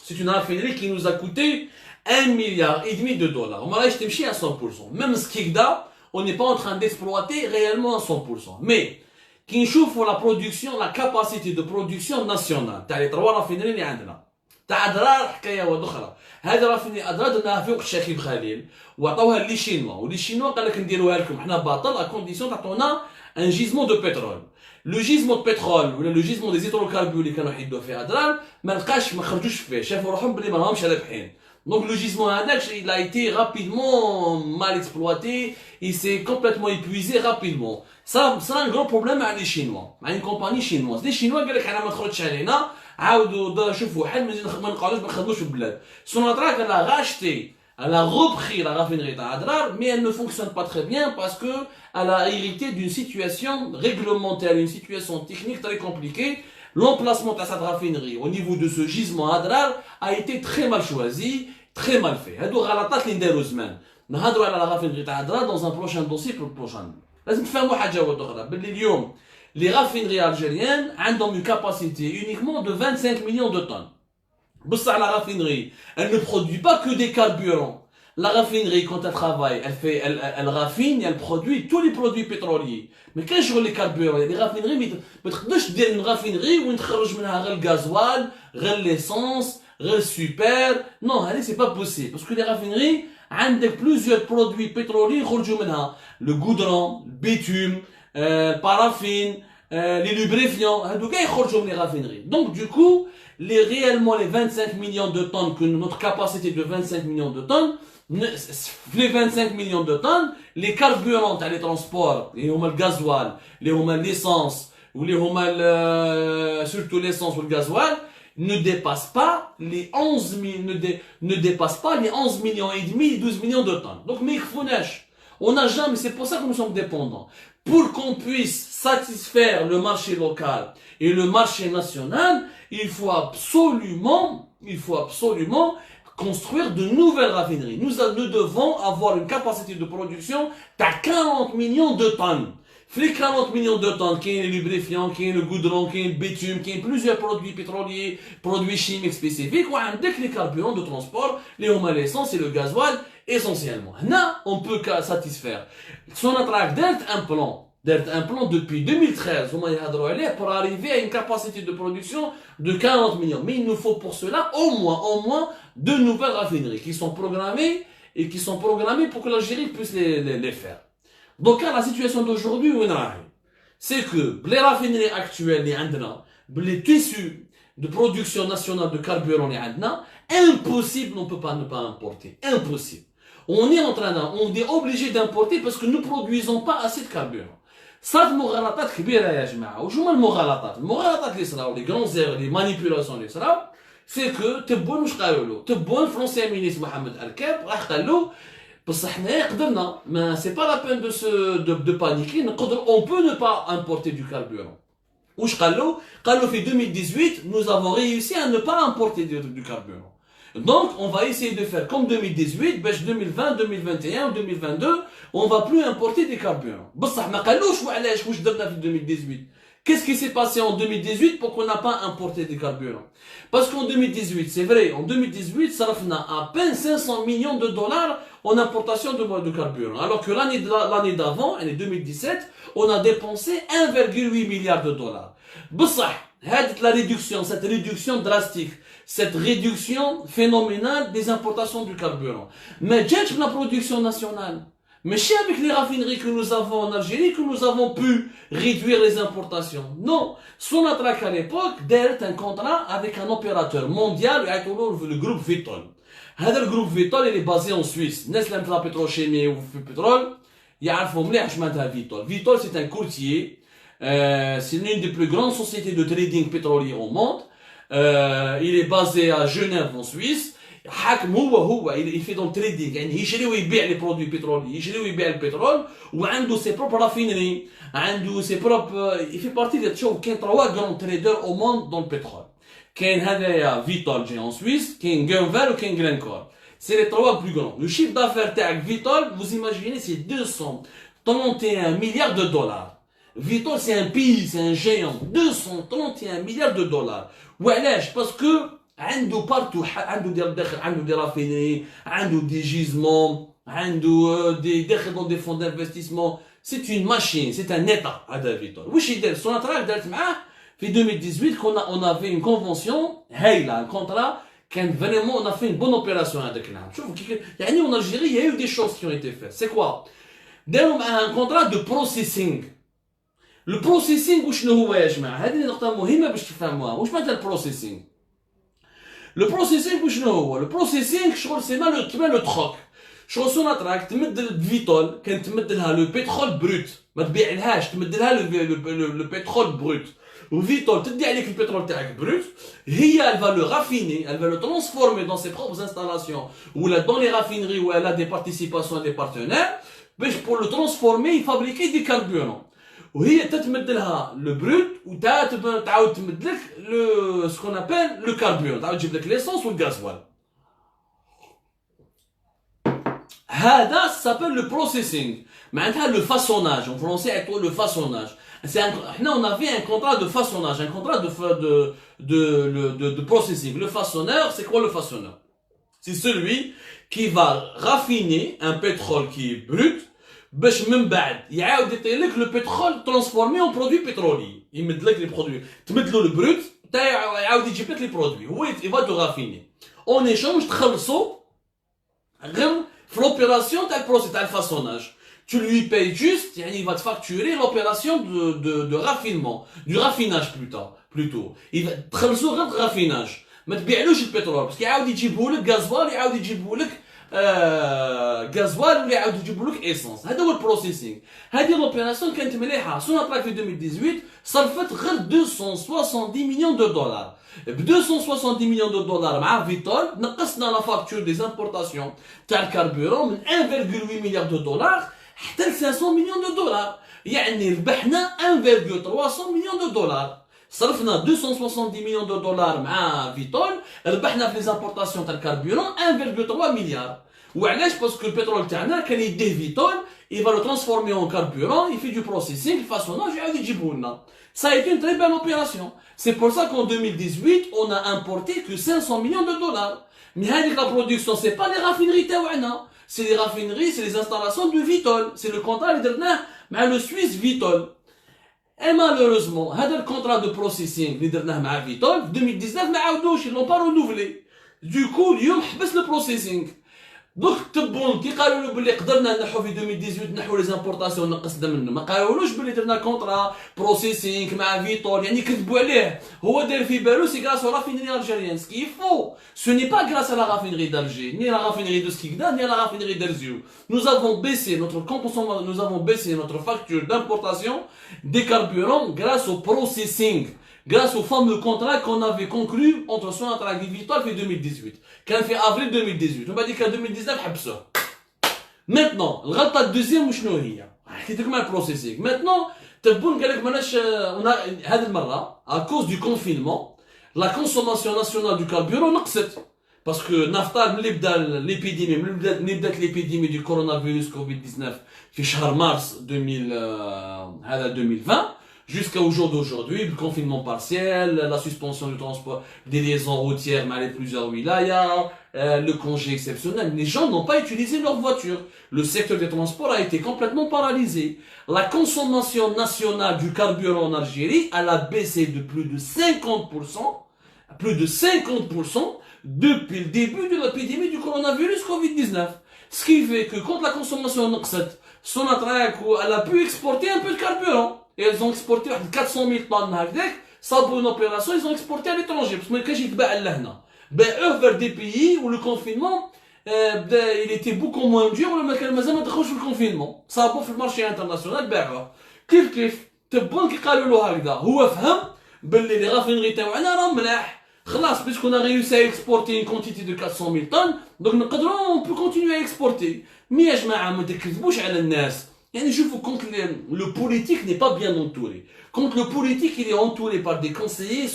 Speaker 1: C'est une raffinerie qui nous a coûté 1,5 milliard de dollars. On va acheter à 100%. Même Skikda, on n'est pas en train d'exploiter réellement à 100%. Mais, qui chauffe pour la production, la capacité de production nationale. T'as les trois raffineries اللي عندنا. تاع أدرار حكاية واحدة. هذا رافيني أدرار درناها في وقت الشيخ خليل وعطاوها لي شينوا ولي شينوا قال لك نديروها لكم حنا باطل à condition تعطونا un gisement de pétrole. Le gisement de pétrole ولا le gisement des hydrocarbures اللي كانوا يحيدوا فيه أدرار ما خرجوش فيه شافوا روحهم بلي ما راهمش رابحين. Donc le gisement هذاك il a été rapidement mal exploité, il s'est complètement épuisé rapidement. Ça un gros problème avec les Chinois, avec une compagnie chinoise. Les Chinois قال لك حنا ما تخرجش علينا عاودوا شوفوا حل ما نقعدوش ما نخدموش في البلاد. Sonatrach elle a racheté, elle a repris la raffinerie d'Adrar, mais elle ne fonctionne pas très bien parce que elle a hérité d'une situation réglementaire, une situation technique très compliquée. L'emplacement de cette raffinerie au niveau de ce gisement Adrar a été très mal choisi, très mal fait. هادو غلطات اللي نديرو زمان. نهضروا على la raffinerie d'Adrar dans un prochain dossier pour le prochain. لازم تفهموا حاجة أخرى باللي اليوم les raffineries algériennes ont une capacité uniquement de 25 millions de tonnes. La raffinerie, elle ne produit pas que des carburants. La raffinerie, quand elle travaille, elle raffine et elle produit tous les produits pétroliers. Mais quand je regarde les carburants, il y a des raffineries, mais tu peux une raffinerie où tu as le gasoil, l'essence, le super. Non, c'est pas possible. Parce que les raffineries ont plusieurs produits pétroliers, le goudron, le bitume, paraffine, les lubrifiants, les raffineries. Donc du coup, réellement les 25 millions de tonnes, que notre capacité de 25 millions de tonnes, les 25 millions de tonnes, les carburants, les transports, les le gasoil, l'essence, ou surtout l'essence ou le gasoil, ne dépassent pas les 11 millions et demi, 12 millions de tonnes. Donc, mais on n'a jamais, c'est pour ça que nous sommes dépendants. Pour qu'on puisse satisfaire le marché local et le marché national, il faut absolument construire de nouvelles raffineries. Nous devons avoir une capacité de production de 40 millions de tonnes. Les 40 millions de tonnes, qui est le lubrifiant, qui est le goudron, qui est le bitume, qui est plusieurs produits pétroliers, produits chimiques spécifiques, ou avec les carburants de transport, l'essence et le gasoil, essentiellement. Là, on peut satisfaire. Sonatrach un plan depuis 2013, pour arriver à une capacité de production de 40 millions. Mais il nous faut pour cela au moins deux nouvelles raffineries qui sont programmées pour que l'Algérie puisse les faire. Donc, la situation d'aujourd'hui, c'est que les raffineries actuelles, les tissus de production nationale de carburant, impossible, on ne peut pas ne pas importer. Impossible. On est obligé d'importer parce que nous ne produisons pas assez de carburant. صارت مغالطات كبيره يا جماعه. وشو هما المغالطات اللي صراو لي غران زير لي مانيبيولاسيون اللي صراو سي كو تبون واش قالوا له تبون فرونسي مينيس محمد الكاب راح قال له بصح حنايا قدرنا ما سي با لا بين دو بانيكي نقدر اون بو نو با امبورتي دو كاربورون. واش قال له في 2018 nous avons réussi à ne pas importer du carburant. Donc, on va essayer de faire comme 2018, 2020, 2021 ou 2022, on va plus importer des carburants. بصح ما قالوش وعلاش واش درنا في 2018. Qu'est-ce qui s'est passé en 2018 pour qu'on n'a pas importé des carburants? Parce qu'en 2018, c'est vrai, en 2018, ça a à peine 500 millions de dollars en importation de carburant. Alors que l'année d'avant, l'année 2017, on a dépensé 1,8 milliard de dollars. B'sah, la réduction, cette réduction drastique, cette réduction phénoménale des importations du carburant. Mais j'ai la production nationale. Mais c'est avec les raffineries que nous avons en Algérie que nous avons pu réduire les importations. Non. Sonatrach à l'époque, a un contrat avec un opérateur mondial, le groupe Vitol. Le groupe Vitol, il est basé en Suisse. Nestlé la pétrochimie ou le pétrole, il y a un Vitol. Vitol, c'est un courtier. C'est l'une des plus grandes sociétés de trading pétrolier au monde. Il est basé à Genève en Suisse. حاكم هو il fait dans le trading يعني يشري ويبيع les produits pétroliers يشري ويبيع البترول وعنده ses propres raffineries عنده ses propres il fait partie de تشوف كاين 3 grands traders au monde dans le pétrole كاين هذايا فيتول جي en Suisse كاين Gunvor وكاين Glencore c'est les 3 plus grands le chiffre d'affaires تاعك Vitol vous imaginez c'est 231 milliards de dollars Vitol c'est un pays c'est un géant 231 milliards de dollars وعلاش parce que عنده partout عنده ديال الداخل عنده دي رافيني عنده دي جيزمون عنده دي داخل dans des fonds d'investissement c'est une machine c'est un état هذا فيتول واش يدير سوناتراك دارت معاه في 2018 on avait une convention هايله un contrat كان vraiment on a fait une bonne opération هذاك العام شوفوا يعني en Algérie il y a eu des choses qui ont été faites c'est quoi داروا معاه un contrat de processing le processing وشنو هو يا جماعه هذه نقطه مهمه باش تفهموها واش معناتها البروسيسينغ Le processing وشنو هو؟ Le processing شغل سيما le troc. شغل سوناتراك تمد الفيتول كان تمد لها لو بترول بروت ما تبيعلهاش تمد لها لو بترول بروت وفيتول تدي عليك البترول تاعك بروت هي elle va le raffiner elle va le transformer dans ses propres installations ou là dans les raffineries où elle a des participations des partenaires باش pour le transformer il fabriquer des carburants وهي تتمد لها لو بروت وتعاود تمد لك لو سكون ابل لو كاربيون تعاود تجيب لك ليسونس والغازوال هذا سابيل لو بروسيسينغ معناتها لو فاسوناج en français يعطوا لو فاسوناج حنا on avait un contrat de façonnage un contrat de processing le façonneur c'est quoi le façonneur c'est celui qui va raffiner un pétrole qui est brut باش من بعد يعاود يعطي لك لو بترول ترانسفورمي اون برودوي بترولي يمد لك لي برودوي تمد له البروت تاع يعاود يجيب لك لي برودوي هو يفا دو رافيني اون ايشونج تخلصوا غير في لوبيراسيون تاع البروسيس تاع الفاسوناج tu lui payes juste يعني il va te facturer l'opération de raffinement du raffinage plutôt il va تخلصوا غير الرافيناج ما تبيعلوش البترول باسكو يعاود يجيبوا لك غازوال يعاود يجيبوا لك غازوال ولا يعاودوا يجيبوا لك ايسونس هذا هو البروسيسينغ هذه لوبيراسيون كانت مليحه سوناتراك في 2018 صرفت غير 270 مليون دو دولار ب 270 مليون دو دولار مع فيتول نقصنا لا فاكتور دي زامبورتاسيون تاع الكاربورون من 1,8 مليار دو دولار حتى ل 500 مليون دو دولار يعني ربحنا 1,300 مليون دو دولار صرفنا 270 مليون دو دولار مع فيتول ربحنا في ليزامبورتاسيون تاع الكاربورون 1,3 مليار وعلاش باسكو البترول تاعنا كان يديه فيتول il va le transformer en carburant il fait du processing le façonnage يعاود يجيبه لنا ça a été une très belle opération c'est pour ça qu'en 2018 on a importé que 500 millions de dollars mais هذيك la production c'est pas les raffineries تاعنا c'est les raffineries c'est les installations de Vitol c'est le contrat اللي درناه مع le Suisse Vitol et malheureusement هذا الكونترا دو بروسيسينغ اللي درناه مع فيتول في 2019 ما عاودوش ils l'ont pas renouvelé du coup اليوم حبس لو بروسيسينغ دوك تبون كي قالوا له باللي قدرنا نحو في 2018 نحو لي زامبورطاسيون نقصنا منه ما قالولوش باللي درنا كونترا بروسيسينغ مع فيتول يعني كذبوا عليه هو دار في بالو سي غراس او رافينري الجيريان سكي فو ce n'est pas grâce à la raffinerie d'Alger ni à la raffinerie de Skikda ni à la raffinerie d'Erzurum nous avons baissé notre consommation nous avons baissé notre facture d'importation des carburants grâce au processing grâce au fameux contrat qu'on avait conclu entre Sonatrach et Vitol في 2018 كان في افريل 2018 وبعد كده 2019 حبسوه maintenant الغلطه الدوزيام وشنو هي حكيت لكم على البروسيسينغ maintenant تبون قال لك ماناش هذه المره à cause du confinement la consommation nationale du carburant نقصت باسكو نفترض ملي بدا ليبيديمي ملي بدات ليبيديمي دو كورونا فيروس كوفيد 19 في شهر مارس 2000 هذا 2020 jusqu'au jour d'aujourd'hui, le confinement partiel, la suspension du transport des liaisons routières malgré plusieurs wilayas, le congé exceptionnel. Les gens n'ont pas utilisé leur voiture. Le secteur des transports a été complètement paralysé. La consommation nationale du carburant en Algérie, elle a baissé de plus de 50%, plus de 50% depuis le début de l'épidémie du coronavirus Covid-19. Ce qui fait que quand la consommation نقصت, Sonatrach, elle a pu exporter un peu de carburant. Et elles ont exporté 400 000 tonnes هكذاك, ça pour une opération, ils ont exporté à l'étranger. Parce que ما كانش يتباع لهنا. eux vers des pays où le confinement il était beaucoup moins dur ولا كان مازال ما دخلوش في الكونفينمون. صابوا في المارشي انترناسيونال باعوه. كيف تبون كي قالوا له هكذا هو فهم باللي لي رافينري تاعنا راهم ملاح. خلاص puisqu'on a réussi à exporter une quantité de 400 000 tonnes, donc on peut continuer à exporter. Mais يا جماعه ما تكذبوش على الناس. يعني شوفوا quand le politique n'est pas bien entouré. Quand le politique il est entouré par des conseillers,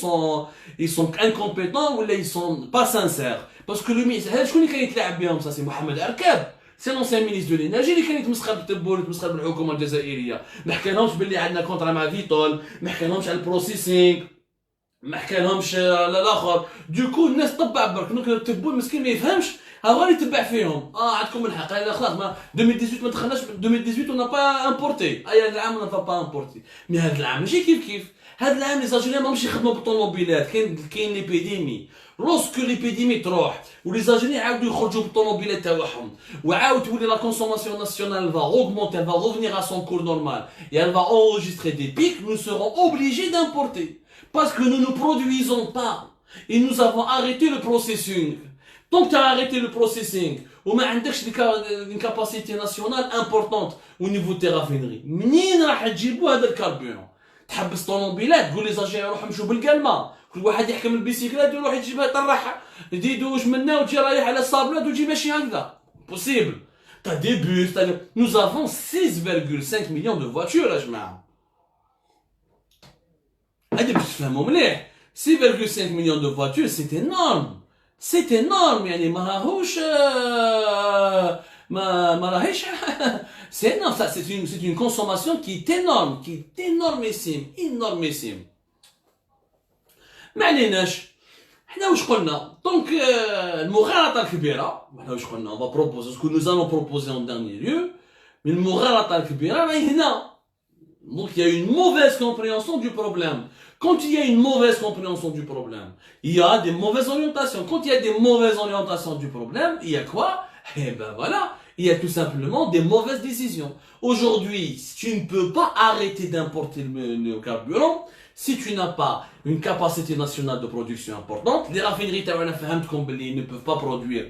Speaker 1: ils sont incompétents ou là ils sont pas sincères. Parce que le ministre, شكون اللي كان يتلاعب بهم ça c'est محمد عركاب. C'est l'ancien ministre de l'énergie اللي كان يتمسخر بالتبول يتمسخر بالحكومه الجزائريه. ما حكيناهمش باللي عندنا كونترا مع فيتول، ما حكيناهمش على البروسيسينغ، ما حكيناهمش على الاخر. دوكو الناس تطبع برك دونك التبول مسكين ما يفهمش هو يتبع فيهم. عندكم الحق خلاص ما 2018 ما دخلناش 2018 on n'a pas importé. هذا العام on n'a pas importé. مي هذا العام ماشي كيف هذا العام لي زالجيريان ماهمش يخدموا بالطوموبيلات. كاين ليبيديمي. لوسكو ليبيديمي تروح ولي زالجيريان يعاودوا يخرجوا بالطوموبيلات تاعهم وعاود تولي لا كونسوماسيون ناسيونال va augmenter, elle va revenir à son cours normal et elle va enregistrer des pics, nous serons obligés d'importer parce que nous ne produisons pas et nous avons arrêté le processing. Donc tu as arrêté le processing وما عندكش une capacité nationale importante au niveau de tes raffineries. منين راح تجيبوا هذا الكربورون؟ تحبس طوموبيلات تقول لي زاجي يروحوا يمشوا بالقلمه، كل واحد يحكم البيسيكلات يروح يجيبها يطرحها يديدوش منها وتجي رايح على الصابلات وتجي ماشي هكذا. Possible. T'as des bus, nous avons 6,5 millions de voitures يا جماعه. هذا باش تفهموا مليح. 6,5 millions de voitures c'est énorme. C'est énorme يعني ما راهوش ما راهيش c'est énorme. Ça c'est une consommation qui est énorme, qui est énormissime. ما عليناش حنا واش قلنا دونك المغالطه الكبيره. حنا واش قلنا on va proposer ce que nous allons proposer en dernier lieu. mais المغالطه الكبيره راهي هنا. donc il y a une mauvaise compréhension du problème. Quand il y a une mauvaise compréhension du problème, il y a des mauvaises orientations. Quand il y a des mauvaises orientations du problème, il y a quoi? Eh ben voilà, il y a tout simplement des mauvaises décisions. Aujourd'hui, tu ne peux pas arrêter d'importer le carburant si tu n'as pas une capacité nationale de production importante. Les raffineries ne peuvent pas produire.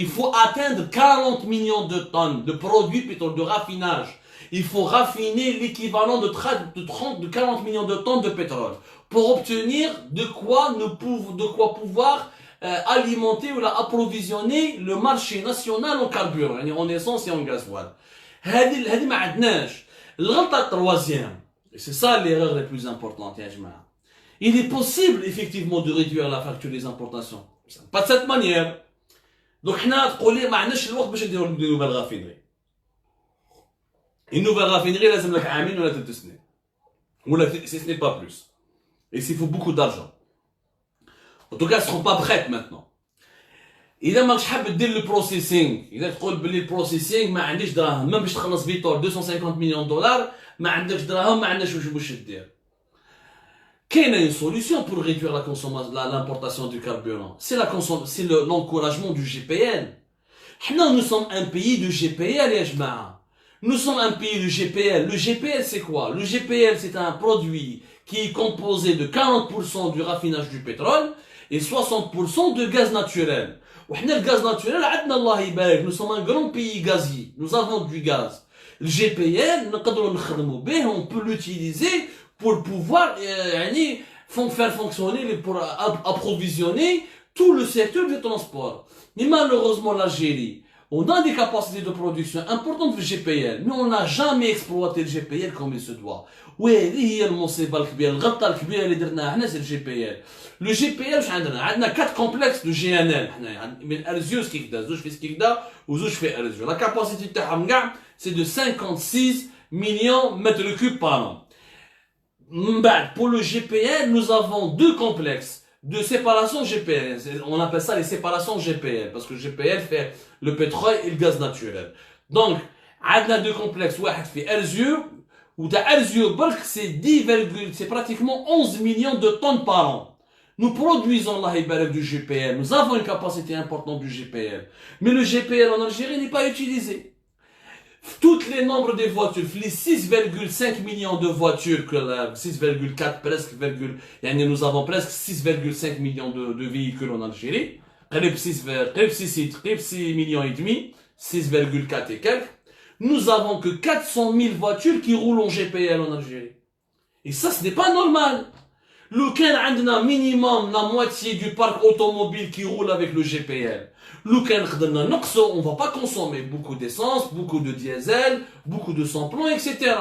Speaker 1: Il faut atteindre 40 millions de tonnes de produits plutôt de raffinage. Il faut raffiner l'équivalent de 40 millions de tonnes de pétrole pour obtenir de quoi pouvoir alimenter ou approvisionner le marché national en carburant, en essence et en gasoil. هذه ما عندناش. الغلطة troisième, et c'est ça l'erreur la plus importante يا جماعة. Il est possible effectivement de réduire la facture des importations. Pas de cette manière. Donc حنا تقول لي ما عندناش الوقت باش نديروا دي نوفيل رافينري. Une nouvelle raffinerie, là, c'est le Amin ou la Tentesne. Ou la ce n'est pas plus. Et s'il faut beaucoup d'argent. En tout cas, elles ne seront pas prêtes maintenant. إذا ما حاب دير le processing, إذا تقول بلي البروسيسينغ ما عنديش دراهم، même باش تخلص فيتور 250 مليون دولار، ما عندكش دراهم، ما عندناش واش دير. كاينه une solution pour réduire la consommation, l'importation du carburant. C'est l'encouragement du GPL. حنا nous sommes un pays de GPL يا جماعة. Nous sommes un pays de GPL. Le GPL, c'est quoi? Le GPL, c'est un produit qui est composé de 40% du raffinage du pétrole et 60% de gaz naturel. Le gaz naturel, nous sommes un grand pays gazier. Nous avons du gaz. Le GPL, on peut l'utiliser pour pouvoir faire fonctionner, pour approvisionner tout le secteur du transport. Mais malheureusement, l'Algérie, on a des capacités de production importantes في GPL, mais on n'a jamais exploité le GPL comme il se doit. وهذه هي المصيبة الكبيرة، الغلطة الكبيرة اللي درناها حنا سي الجي بي ال واش عندنا 4 كومبلكس دو جي ان ال حنايا من ارزيوس كيكدا زوج في سكيكدا وزوج في ارزيو. لا كاباسيتي تاعهم كاع سي دو 56 مليون متر كوب بار an. Pour le GPL, nous avons deux complexes de séparation GPL. On appelle ça les séparations GPL, parce que GPL fait le pétrole et le gaz naturel. Donc, on a deux complexes. Un fait Arzur, où Arzur, c'est pratiquement 11 millions de tonnes par an. Nous produisons du GPL. Nous avons une capacité importante du GPL. Mais le GPL en Algérie n'est pas utilisé. Toutes les nombres des voitures, les 6,5 millions de voitures, 6,4 presque, nous avons presque 6,5 millions de véhicules en Algérie. 6 millions et demi, 6,4 et quelques. Nous avons que 400 000 voitures qui roulent en GPL en Algérie. Et ça, ce n'est pas normal. Le Ken a minimum la moitié du parc automobile qui roule avec le GPL. Le Ken on va pas consommer beaucoup d'essence, beaucoup de diesel, beaucoup de samplon, etc.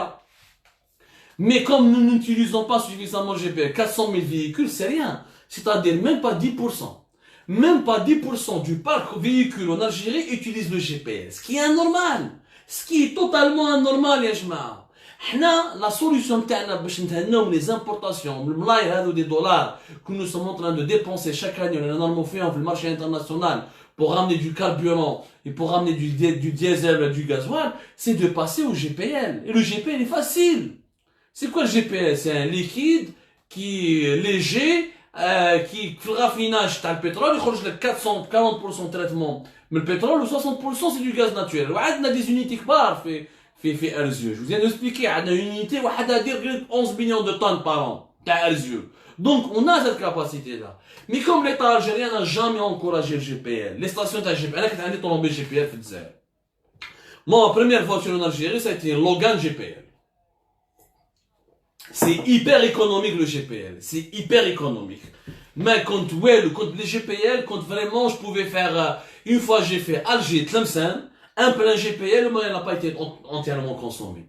Speaker 1: Mais comme nous n'utilisons pas suffisamment le GPL, 400 000 véhicules, c'est rien. C'est-à-dire même pas 10%. Même pas 10% du parc véhicule en Algérie utilise le GPL. Ce qui est anormal. Ce qui est totalement anormal, ya jma'a. La solution de les importations, des dollars que nous sommes en train de dépenser chaque année, on a le marché international pour ramener du carburant et pour ramener du diesel, du gasoil, c'est de passer au GPL. Et le GPL est facile. C'est quoi le GPL? C'est un liquide qui est léger, qui fait le raffinage du pétrole, il y a 40% de traitement. Mais le pétrole, 60% c'est du gaz naturel. On a des unités qui في Arzur. Je vous viens d'expliquer, on a une unité où on a 11 millions de tonnes par an. Arzur. Donc, on a cette capacité-là. Mais comme l'État algérien n'a jamais encouragé le GPL, les stations de GPL, on a tombé GPL في الجزائر. Moi, ma première voiture en Algérie, ça a été un Logan GPL. C'est hyper économique le GPL. C'est hyper économique. Mais quand les GPL, quand vraiment je pouvais faire, une fois j'ai fait Alger-Tlemcen, un plein GPL, le moyen n'a pas été entièrement consommé.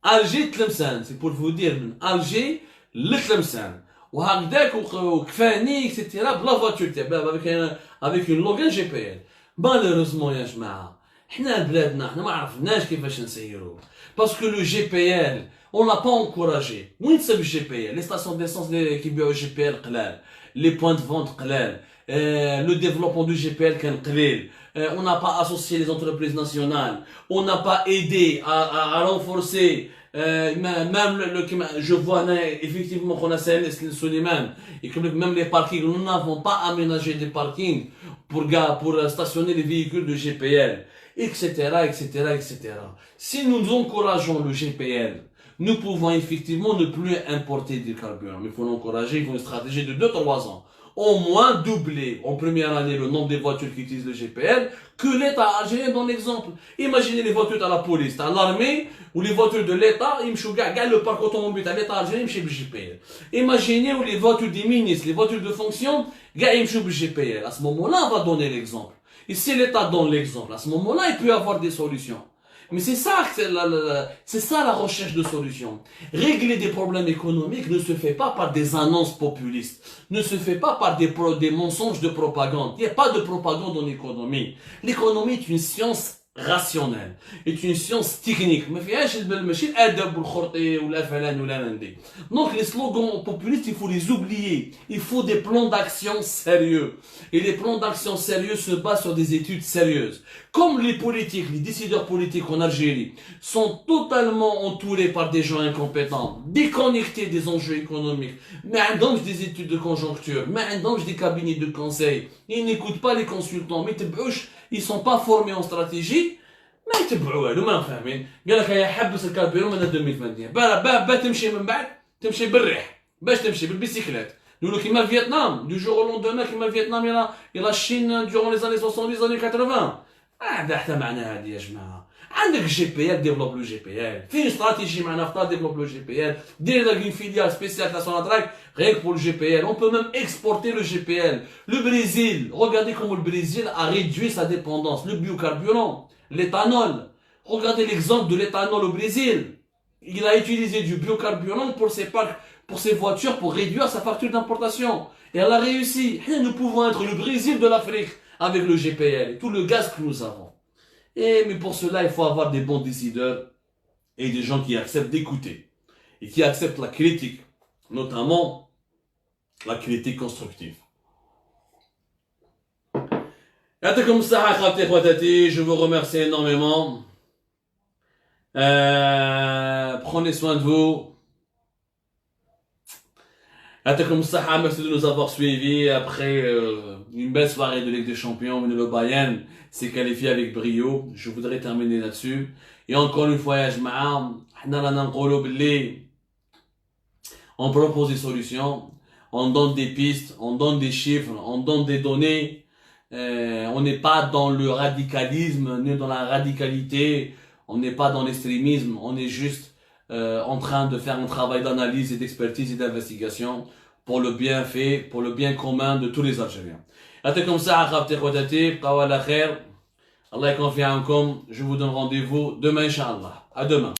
Speaker 1: Alger-Tlemcen, c'est pour vous dire, Alger, le Tlemcen. Ou Hagdak, ou Kfani, etc. La voiture, avec une Logan GPL. Malheureusement, ya jma'a, حنا بلادنا حنا ما عرفناش كيفاش نسيرو. Parce que le GPL, on l'a pas encouragé. وين تسب GPL? Les stations d'essence qui بيعوا GPL قلال. Les points de vente قلال. Le développement du GPL كان قليل. On n'a pas associé les entreprises nationales, on n'a pas aidé à renforcer, même je vois effectivement qu'on a Suleiman, et que même les parkings, nous n'avons pas aménagé des parkings pour stationner les véhicules de GPL, etc., etc., etc. Si nous encourageons le GPL, nous pouvons effectivement ne plus importer du carburant, mais il faut l'encourager, il faut une stratégie de 2-3 ans. Au moins doubler en première année le nombre de voitures qui utilisent le GPL que l'État algérien dans l'exemple. Imaginez les voitures à la police, à l'armée, ou les voitures de l'État, ils me le parc automobile à l'État algérien, ils me le GPL. Imaginez où les voitures des ministres, les voitures de fonction, ils me le GPL. À ce moment-là, on va donner l'exemple. Et si l'État donne l'exemple, à ce moment-là, il peut y avoir des solutions. Mais c'est ça la recherche de solutions. Régler des problèmes économiques ne se fait pas par des annonces populistes, ne se fait pas par des mensonges de propagande. Il n'y a pas de propagande en économie. L'économie est une science rationnelle, est une science technique. Donc les slogans populistes, il faut les oublier. Il faut des plans d'action sérieux. Et les plans d'action sérieux se basent sur des études sérieuses. Comme les politiques, les décideurs politiques en Algérie sont totalement entourés par des gens incompétents, déconnectés des enjeux économiques, mais donc des études de conjoncture, mais donc des cabinets de conseil, ils n'écoutent pas les consultants, mais ils sont pas formés en stratégie, ما يتبعوا والو ما فاهمين. قال لك يا حبس الكاربيرون من 2021 با تمشي من بعد تمشي بالريح باش تمشي بالبيسيكلات نقولوا كيما فيتنام du jour au lendemain كيما فيتنام الى الصين durant les années 70 années 80 هذا حتى معناها هذه يا جماعه. عندك جي بي ال ديفلوب لو جي بي ال فين استراتيجي معنا في ديفلوب لو جي بي ال دير لك une filiale spéciale à Sonatrach rien que pour le GPL. On peut même exporter le GPL. Le Brésil, regardez comment le Brésil a réduit sa dépendance. Le biocarburant, l'éthanol. Regardez l'exemple de l'éthanol au Brésil. Il a utilisé du biocarburant pour ses voitures pour réduire sa facture d'importation. Et elle a réussi. Nous pouvons être le Brésil de l'Afrique avec le GPL et tout le gaz que nous avons. Mais pour cela, il faut avoir des bons décideurs et des gens qui acceptent d'écouter. et qui acceptent la critique, notamment la critique constructive. Comme ça, je vous remercie énormément. Prenez soin de vous. Comme ça, merci de nous avoir suivis après une belle soirée de Ligue des Champions. Le Bayern s'est qualifié avec brio. Je voudrais terminer là-dessus. Et encore une fois, on propose des solutions, on donne des pistes, on donne des chiffres, on donne des données. On n'est pas dans le radicalisme, ni dans la radicalité, on n'est pas dans l'extrémisme, on est juste en train de faire un travail d'analyse et d'expertise et d'investigation pour le bien fait, pour le bien commun de tous les Algériens. Comme ça, Allah est confiant en vous, je vous donne rendez-vous demain, Inch'Allah. À demain.